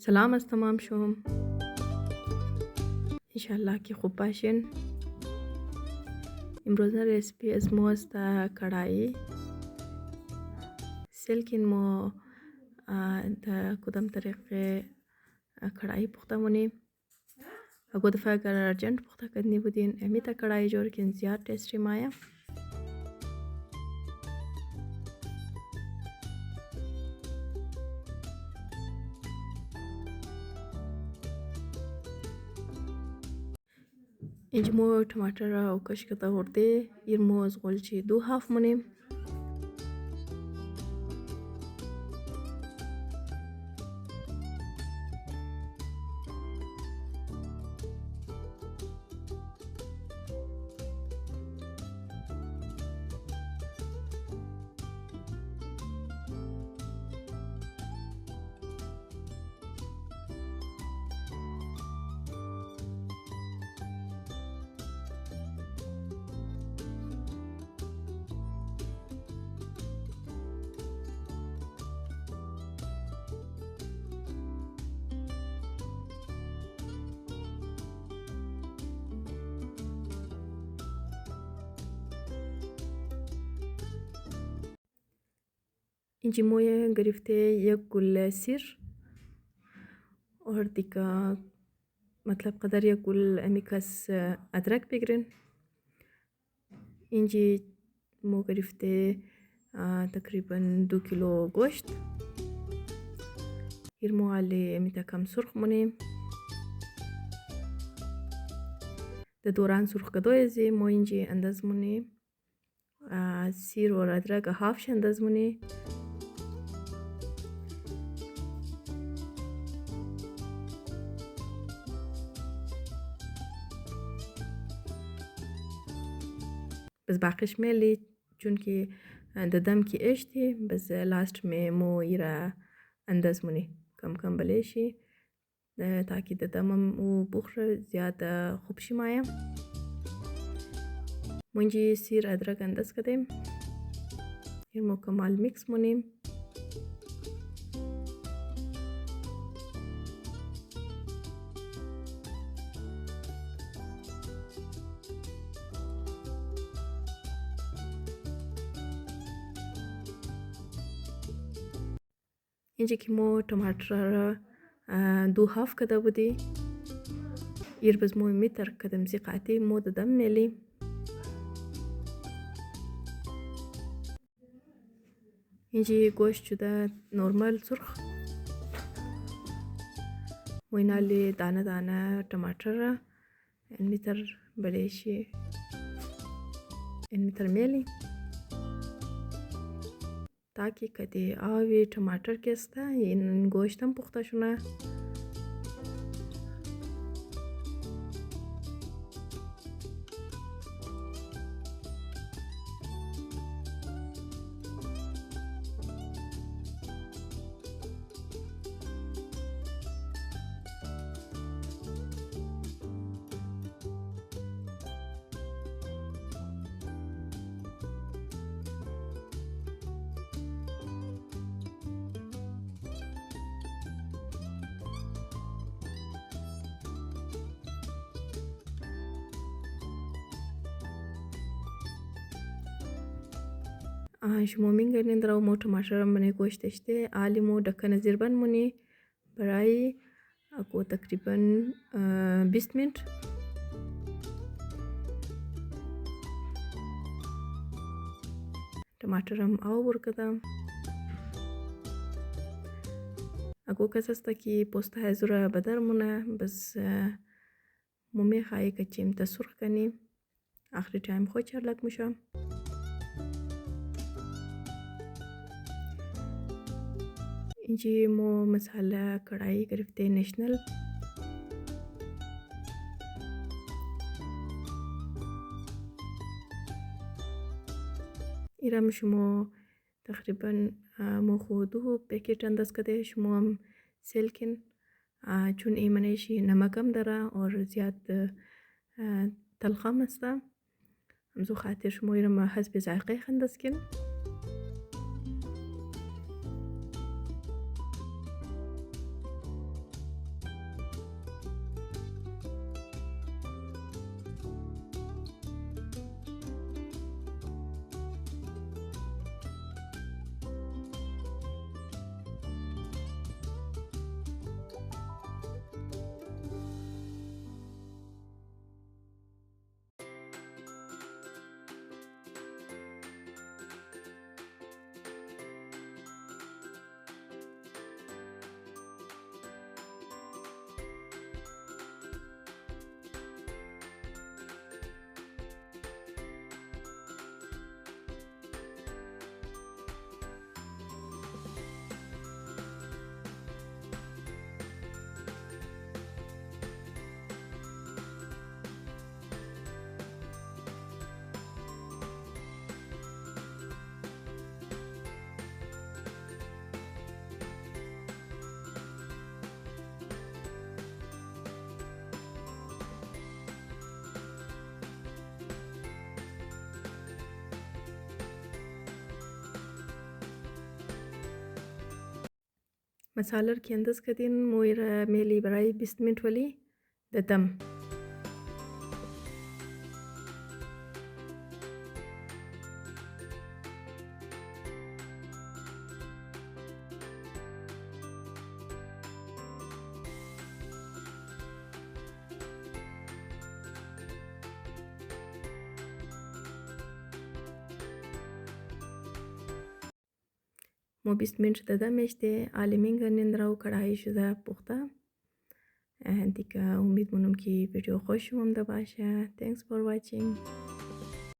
سلام از تمام شما. انشالله که خوب باشین. امروز رسیپی از ما است کڑآئ. سلکین ما در کدام طریقه کڑآئ پخته مونیم. اگه دفعه اگر ارجنت پخته کردنی بودین امی تا کڑآئ جور کن زیاد ٹیسٹی مایا. اینجا ما ټماټر او کشکتا ورده ایر ما از غلچی 2 هاف مونیم. اینجا ما گرفته یک گل سیر اور دیگه مطلب قدر یک گل امیکس ادرک بگیرین. اینجا ما گرفته تقریبا 2 کیلو گوشت. ایر ما علی امیتا کم سرخ مونیم. در دوران سرخ کدویزی ما اینجا انداز مونیم سیر و ادرک هافش انداز مونی. بس باقیش میلی چون که ددم که اشتی بس لاست میں مو ایرا انداز مونی کم کم بلیشی تاکہ ددمم او بخور زیاد خوب شی مایا. منجی سیر ادرک انداز کدیم ایر مکمل میکس مونیم. اینجا که ما ټماټر را 2 هاف کده بودی ایر بز مو میتر کدم زی قاطی مو ددم میلی. اینجا گوشت شده نورمال سرخ و اینالی دانه دانه ټماټر را این میتر بلیشی این میتر میلی تاکه کدی آوی ټماټر کسته این گوشتم پخته شونه. شما میگردین در مو ټماټر منی گوشت اشته آلی مو ढक्कन زیر بند مونی برای اکو تقریبا 20 منٹ. ټماټرم آو ورکدم اگو کس است که پوسته های زوره بدر مونه بس مو میخوایی که چیم تا سرخ کنیم آخری تایم خود چرلک میشم. اینجا مو مساله کڑآئ گرفته نیشنل ایرم شما تقریبا مو خودو پیکیٹ انداز کده شما هم سلکن چون ایمنشی نمکم داره اور زیاد تلخم است همزو خاطر شما ایرم حسب ذائقه انداز کن. مساله رو که انداز کردین موی میلی برای 20 منت ولی دم. مو 20 منت دادمش ده آلمینگ نندرا و کڑآئ شده پخته دیگه. امید مونم که ویدیو خوش اومده باشه. Thanks for watching.